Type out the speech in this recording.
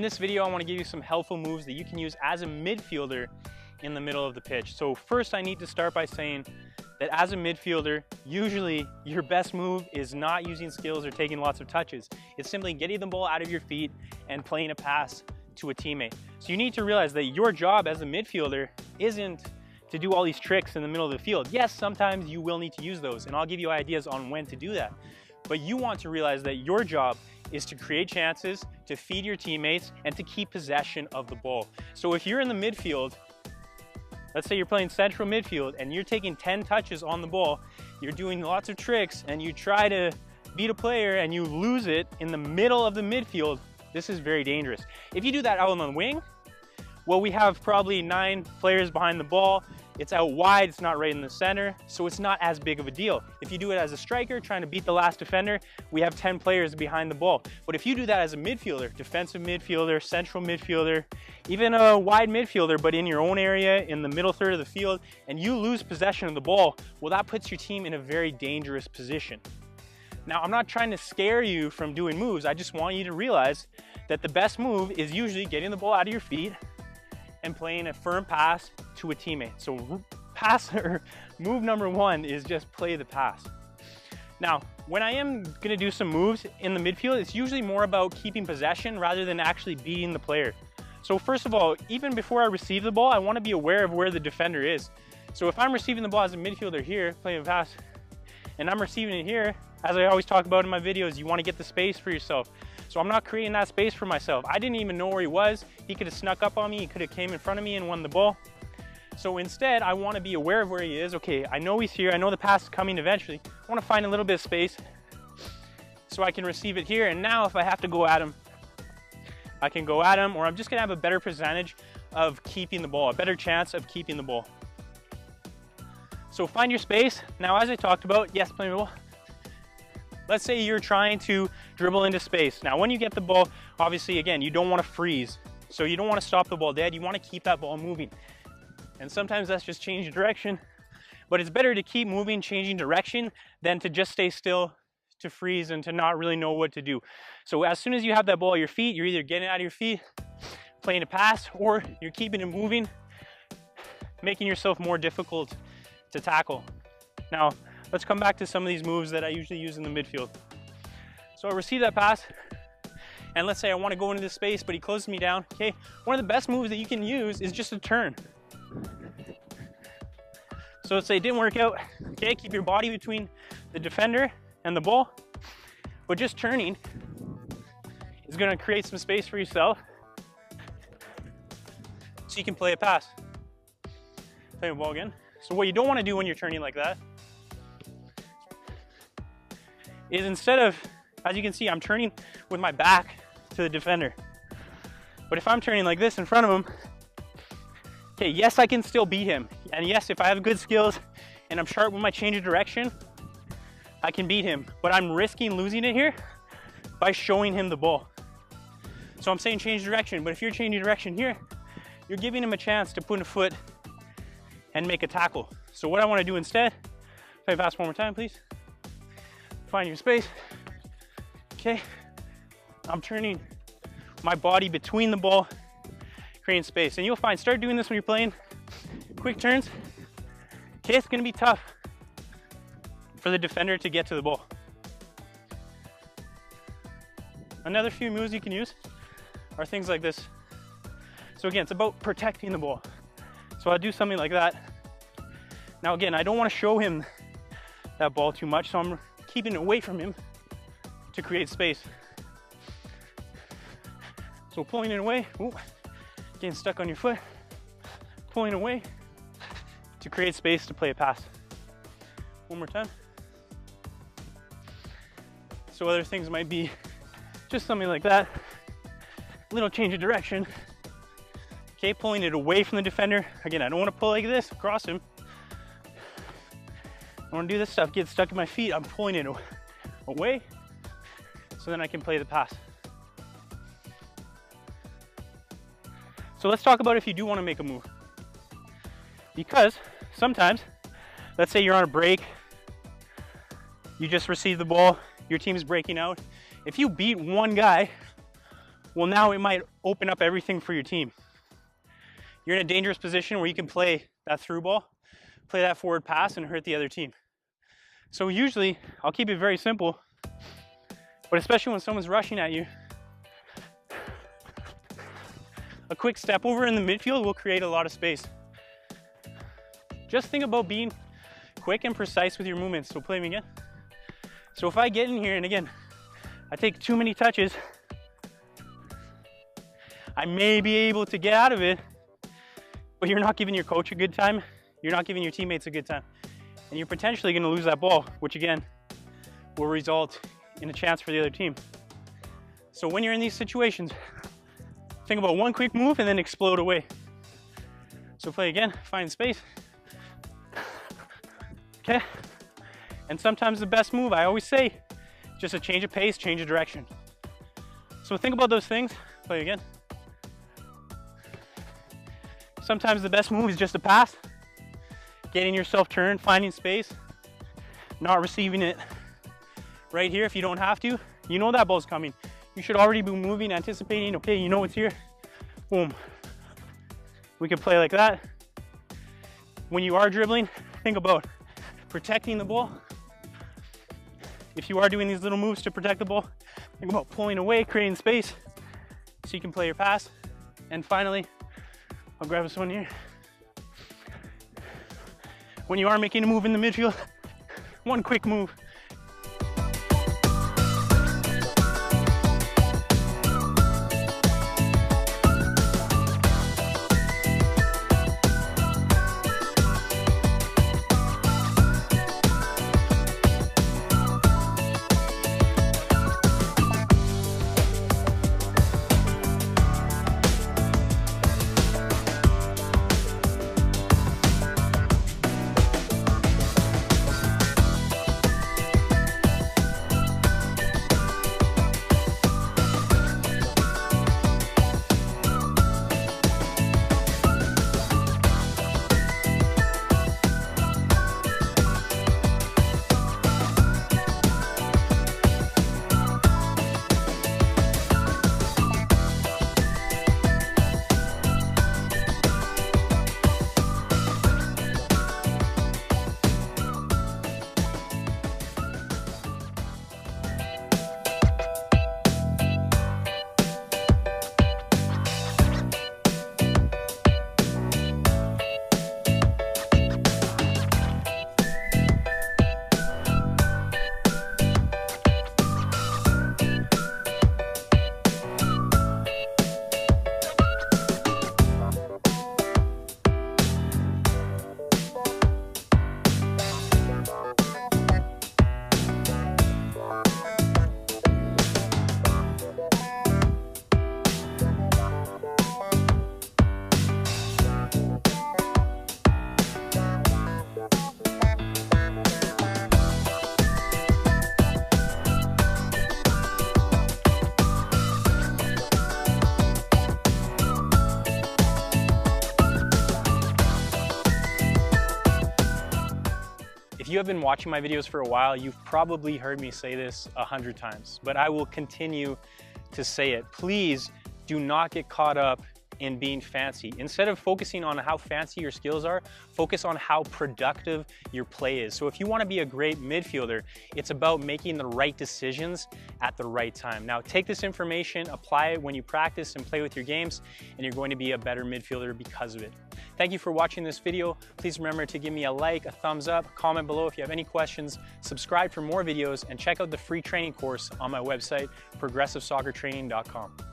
this video, I want to give you some helpful moves that you can use as a midfielder in the middle of the pitch. So first, I need to start by saying that as a midfielder, usually your best move is not using skills or taking lots of touches. It's simply getting the ball out of your feet and playing a pass to a teammate. So you need to realize that your job as a midfielder isn't to do all these tricks in the middle of the field. Yes, sometimes you will need to use those, and I'll give you ideas on when to do that. But you want to realize that your job is to create chances, to feed your teammates, and to keep possession of the ball. So if you're in the midfield, let's say you're playing central midfield and you're taking 10 touches on the ball, you're doing lots of tricks and you try to beat a player and you lose it in the middle of the midfield, this is very dangerous. If you do that out on the wing, well, we have probably 9 players behind the ball. It's out wide, it's not right in the center, so it's not as big of a deal. If you do it as a striker, trying to beat the last defender, we have 10 players behind the ball. But if you do that as a midfielder, defensive midfielder, central midfielder, even a wide midfielder, but in your own area, in the middle third of the field, and you lose possession of the ball, well, that puts your team in a very dangerous position. Now, I'm not trying to scare you from doing moves. I just want you to realize that the best move is usually getting the ball out of your feet and playing a firm pass to a teammate. So move number 1 is just play the pass. Now, when I am gonna do some moves in the midfield, it's usually more about keeping possession rather than actually beating the player. So first of all, even before I receive the ball, I wanna be aware of where the defender is. So if I'm receiving the ball as a midfielder here, playing a pass, and I'm receiving it here, as I always talk about in my videos, you wanna get the space for yourself. So I'm not creating that space for myself. I didn't even know where he was. He could have snuck up on me. He could have came in front of me and won the ball. So instead, I want to be aware of where he is. Okay, I know he's here. I know the pass is coming eventually. I want to find a little bit of space so I can receive it here. And now if I have to go at him, I can go at him, or I'm just going to have a better percentage of keeping the ball, a better chance of keeping the ball. So find your space. Now, as I talked about, yes, playing the ball. Let's say you're trying to dribble into space. Now, when you get the ball, obviously, again, you don't want to freeze. So you don't want to stop the ball dead. You want to keep that ball moving. And sometimes that's just changing direction. But it's better to keep moving, changing direction, than to just stay still, to freeze, and to not really know what to do. So as soon as you have that ball at your feet, you're either getting it out of your feet, playing a pass, or you're keeping it moving, making yourself more difficult to tackle. Now, let's come back to some of these moves that I usually use in the midfield. So I receive that pass, and let's say I want to go into this space, but he closes me down. Okay, one of the best moves that you can use is just a turn. So let's say it didn't work out. Okay, keep your body between the defender and the ball, but just turning is going to create some space for yourself so you can play a pass. Play the ball again. So what you don't want to do when you're turning like that is, instead of, as you can see, I'm turning with my back to the defender. But if I'm turning like this in front of him, okay, yes, I can still beat him. And yes, if I have good skills and I'm sharp with my change of direction, I can beat him. But I'm risking losing it here by showing him the ball. So I'm saying change direction, but if you're changing direction here, you're giving him a chance to put a foot and make a tackle. So what I want to do instead, play pass one more time, please. Find your space. Okay, I'm turning my body between the ball, creating space. And you'll find, start doing this when you're playing quick turns. Okay, it's gonna be tough for the defender to get to the ball. Another few moves you can use are things like this. So again, it's about protecting the ball. So I'll do something like that. Now again, I don't want to show him that ball too much, so I'm keeping it away from him to create space. So pulling it away, ooh, getting stuck on your foot, pulling away to create space to play a pass. One more time. So other things might be just something like that, little change of direction. Okay, pulling it away from the defender. Again, I don't want to pull like this across him. I want to do this stuff, get stuck in my feet. I'm pulling it away so then I can play the pass. So let's talk about if you do want to make a move. Because sometimes, let's say you're on a break, you just received the ball, your team is breaking out. If you beat one guy well, now it might open up everything for your team. You're in a dangerous position where you can play that through ball, play that forward pass, and hurt the other team. So usually, I'll keep it very simple, but especially when someone's rushing at you, a quick step over in the midfield will create a lot of space. Just think about being quick and precise with your movements. So play me again. So if I get in here, and again, I take too many touches, I may be able to get out of it, but you're not giving your coach a good time. You're not giving your teammates a good time. And you're potentially gonna lose that ball, which again, will result in a chance for the other team. So when you're in these situations, think about one quick move and then explode away. So play again, find space. Okay? And sometimes the best move, I always say, just a change of pace, change of direction. So think about those things, play again. Sometimes the best move is just a pass, getting yourself turned, finding space, not receiving it right here if you don't have to. You know that ball's coming. You should already be moving, anticipating, okay, you know it's here. Boom. We can play like that. When you are dribbling, think about protecting the ball. If you are doing these little moves to protect the ball, think about pulling away, creating space so you can play your pass. And finally, I'll grab this one here. When you are making a move in the midfield, one quick move. If you have been watching my videos for a while, you've probably heard me say this 100 times, but I will continue to say it. Please do not get caught up in being fancy. Instead of focusing on how fancy your skills are, focus on how productive your play is. So if you want to be a great midfielder, it's about making the right decisions at the right time. Now take this information, apply it when you practice and play with your games, and you're going to be a better midfielder because of it. Thank you for watching this video. Please remember to give me a like, a thumbs up, comment below if you have any questions, subscribe for more videos, and check out the free training course on my website, progressivesoccertraining.com.